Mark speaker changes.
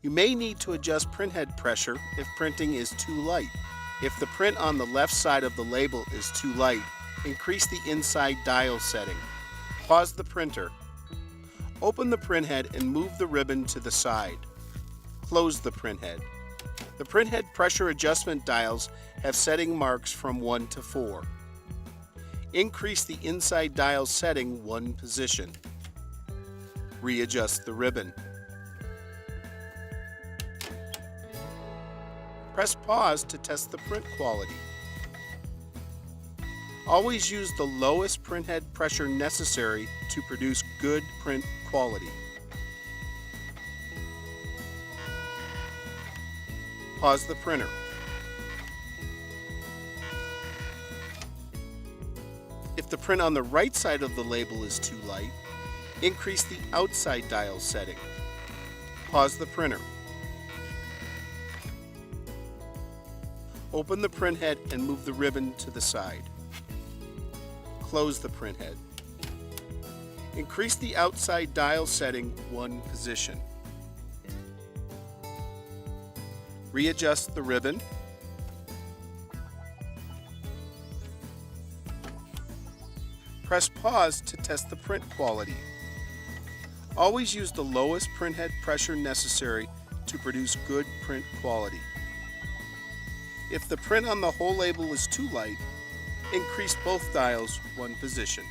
Speaker 1: You may need to adjust printhead pressure if printing is too light. If the print on the left side of the label is too light, increase the inside dial setting. Pause the printer. Open the printhead and move the ribbon to the side. Close the printhead. The printhead pressure adjustment dials have setting marks from 1 to 4. Increase the inside dial setting 1 position. Readjust the ribbon. Press pause to test the print quality. Always use the lowest printhead pressure necessary to produce good print quality. Pause the printer. If the print on the right side of the label is too light, increase the outside dial setting. Pause the printer. Open the printhead and move the ribbon to the side. Close the printhead. Increase the outside dial setting 1 position. Readjust the ribbon. Press pause to test the print quality. Always use the lowest printhead pressure necessary to produce good print quality. If the print on the whole label is too light, increase both dials 1 position.